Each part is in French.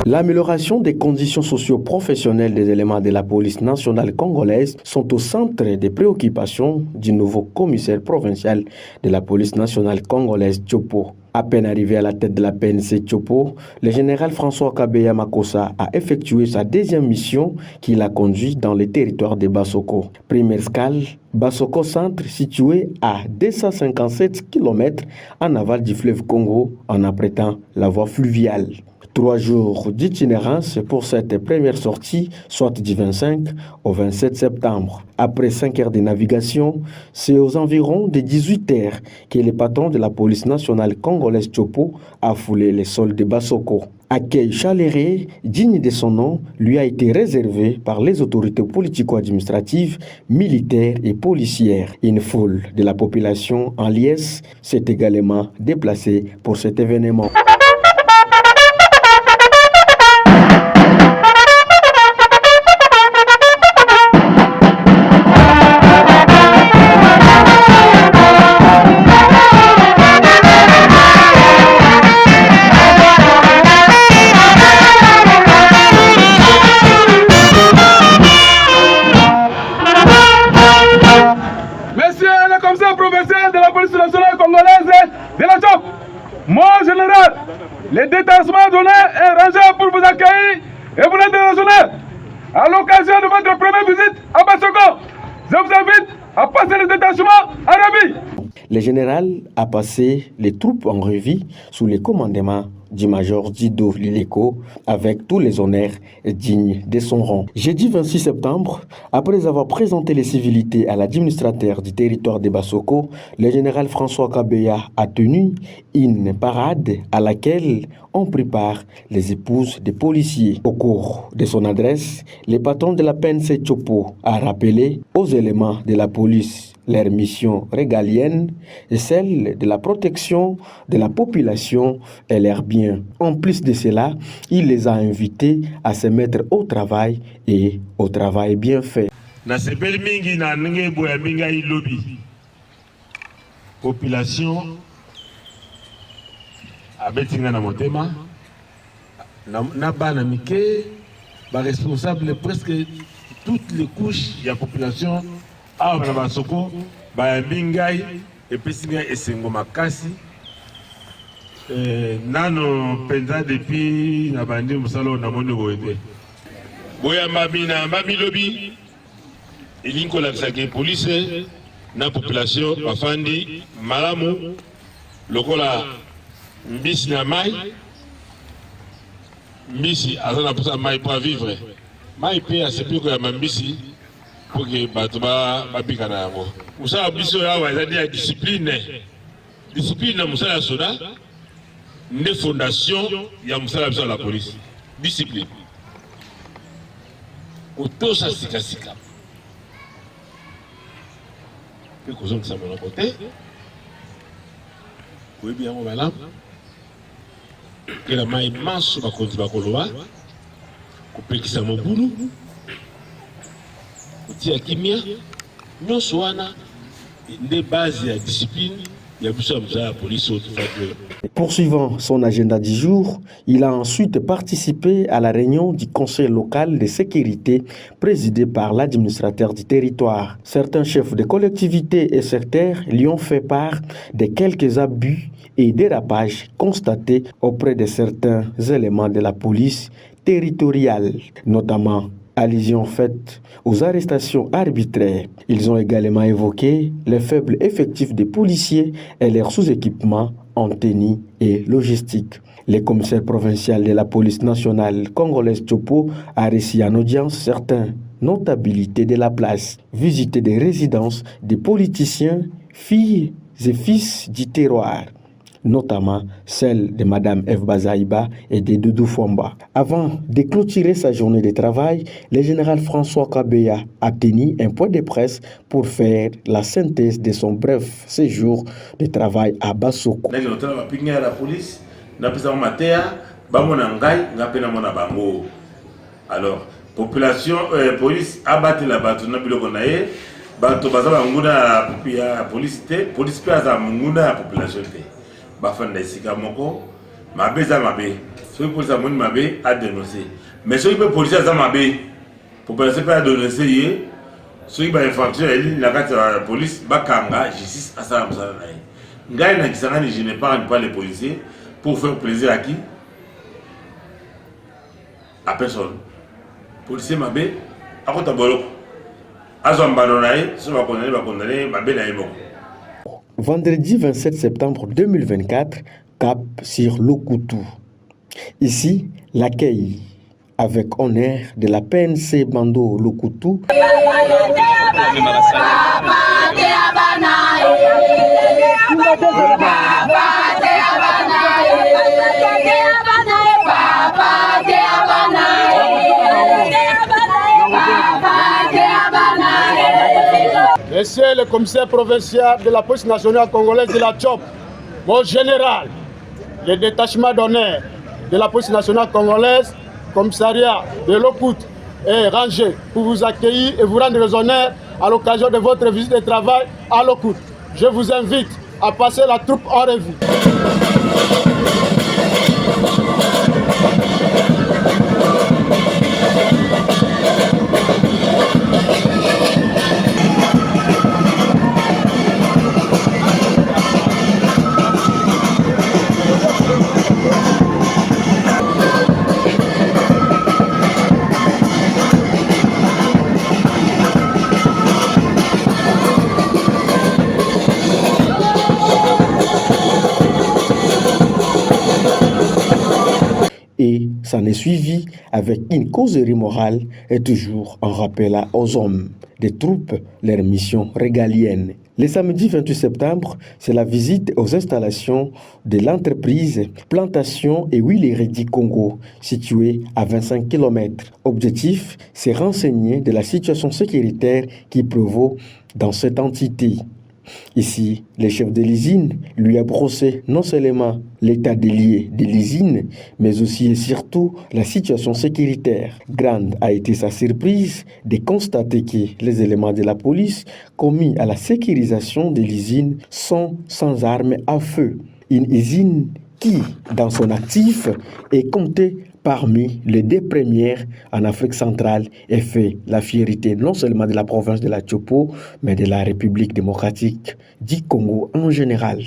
L'amélioration des conditions socio-professionnelles des éléments de la police nationale congolaise sont au centre des préoccupations du nouveau commissaire provincial de la police nationale congolaise, Tchopo. À peine arrivé à la tête de la PNC Tchopo, le général François Kabeya Makossa a effectué sa deuxième mission qui l'a conduit dans le territoire de Bassoko. Première escale, Bassoko Centre, situé à 257 km en aval du fleuve Congo, en apprêtant la voie fluviale. 3 jours d'itinérance pour cette première sortie, soit du 25 au 27 septembre. Après 5 heures de navigation, c'est aux environs de 18 heures que le patron de la police nationale congolaise Tchopo a foulé les sols de Bassoko. Accueil chaleureux, digne de son nom, lui a été réservé par les autorités politico-administratives, militaires et policières. Une foule de la population en liesse s'est également déplacée pour cet événement. Le détachement donné est rangé pour vous accueillir et vous l'international. À l'occasion de votre première visite à Bassoko, je vous invite à passer le détachement en revue. Le général a passé les troupes en revue sous le commandement du major Dido Lileko avec tous les honneurs dignes de son rang. Jeudi 26 septembre, après avoir présenté les civilités à l'administrateur du territoire de Bassoko, le général François Kabeya a tenu une parade à laquelle ont pris part les épouses des policiers. Au cours de son adresse, le patron de la PNC Tchopo a rappelé aux éléments de la police leur mission régalienne et celle de la protection de la population et leurs biens. En plus de cela, il les a invités à se mettre au travail et au travail bien fait. Population abetinga na motema na bana mike ba responsable presque toutes les couches de la population a na Bassoko ba mbingai et pesinga esengo makasi nano penza depuis na bandi musalo na moni boete boya mabina mabilobi ilinko la sake police na population bafandi malamu lokola mbisi na mai mbisi azana posa mai pour vivre mai pe asepiko ya mbisi pour que batuba babika na yango usala biso yawa ezali ya discipline na musala soda ne fondation ya musala biso la police discipline kotosa sikasika pe kozongisa monoko te koyebi yango malamu ke la mai maso bakonzi bakoloba kopekisa mobulu kotia kimia nyonso wana nde base ya discipline ya biso ya mosala ya polisi oyo tofaki. Poursuivant son agenda du jour, il a ensuite participé à la réunion du conseil local de sécurité présidé par l'administrateur du territoire. Certains chefs de collectivités et secteurs lui ont fait part de quelques abus et dérapages constatés auprès de certains éléments de la police territoriale, notamment allusion faite aux arrestations arbitraires. Ils ont également évoqué les faibles effectifs des policiers et leur sous-équipement en tenue et logistique. Le commissaire provincial de la police nationale congolaise Tchopo a reçu en audience certaines notabilités de la place, visité des résidences des politiciens, filles et fils du terroir, notamment celle de Mme Eve Bazaïba et de Doudou Fomba. Avant de clôturer sa journée de travail, le général François Kabeya a tenu un point de presse pour faire la synthèse de son bref séjour de travail à Bassoko. Alors, population, police a battu la bateau, n'a plus le connaître. Bateau, bazala nguna ya police te, police pe aza nguna population te. Bafanda isika moko, mabe za mabe. Ceux police a moni mabe a dénoncer. Mais ceux qui police aza mabe, population pe a dénoncer yé. Ceux qui ba infraction eli la carte la police bakanga justice asala musala na ye. Ngai na kisangani je ne parle pas les policiers pour faire plaisir à qui? À personne. Policier mabe akota boloko. Vendredi 27 septembre 2024, cap sur Lokutu. Ici, l'accueil avec honneur de la PNC Bando Lokutu. Monsieur le commissaire provincial de la police nationale congolaise de la Tchop, mon général, le détachement d'honneur de la police nationale congolaise, commissariat de Lokutu est rangé pour vous accueillir et vous rendre les honneurs à l'occasion de votre visite de travail à Lokutu. Je vous invite à passer la troupe en revue. Et s'en est suivi avec une causerie morale et toujours un rappel aux hommes des troupes leur mission régalienne. Le samedi 28 septembre, c'est la visite aux installations de l'entreprise Plantation et Huileries du Congo, située à 25 km. Objectif, c'est renseigner de la situation sécuritaire qui prévaut dans cette entité. Ici, le chef de l'usine lui a brossé non seulement l'état des lieux de l'usine, mais aussi et surtout la situation sécuritaire. Grande a été sa surprise de constater que les éléments de la police commis à la sécurisation de l'usine sont sans armes à feu. Une usine qui, dans son actif, est comptée parmi les deux premières en Afrique centrale et fait la fierté non seulement de la province de la Tchopo, mais de la République démocratique du Congo en général.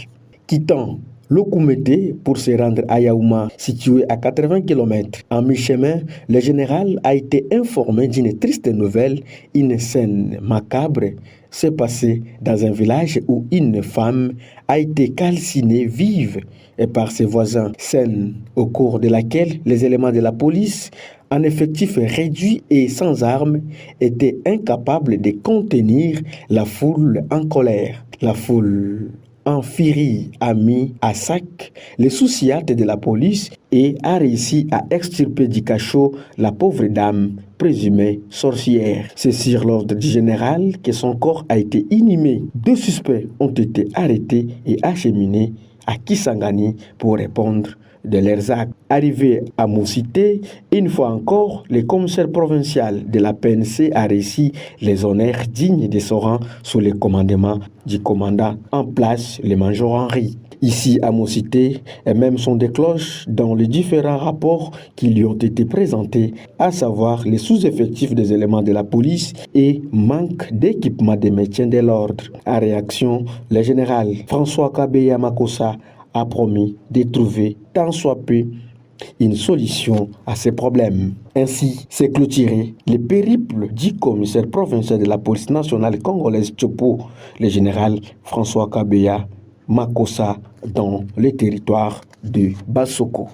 Quittant Lokumete pour se rendre à Yaouma, situé à 80 km. En mi-chemin, le général a été informé d'une triste nouvelle. Une scène macabre s'est passée dans un village où une femme a été calcinée vive et par ses voisins. Scène au cours de laquelle les éléments de la police, en effectif réduit et sans armes, étaient incapables de contenir la foule en colère. La foule en furie a mis à sac les sous-siates de la police et a réussi à extirper du cachot la pauvre dame présumée sorcière. C'est sur l'ordre du général que son corps a été inhumé. 2 suspects ont été arrêtés et acheminés à Kisangani pour répondre de leurs actes. Arrivé à Moussité, une fois encore, le commissaire provincial de la PNC a réussi les honneurs dignes de son rang sous le commandement du commandant en place, le major Henri. Ici à Moussité, et même son des cloches dans les différents rapports qui lui ont été présentés, à savoir les sous-effectifs des éléments de la police et manque d'équipement des maintien de l'ordre. En réaction, le général François Kabeya Makossa a promis de trouver tant soit peu une solution à ces problèmes. Ainsi, s'est clôturé le périple du commissaire provincial de la police nationale congolaise Tchopo, le général François Kabeya Makossa, dans le territoire de Bassoko.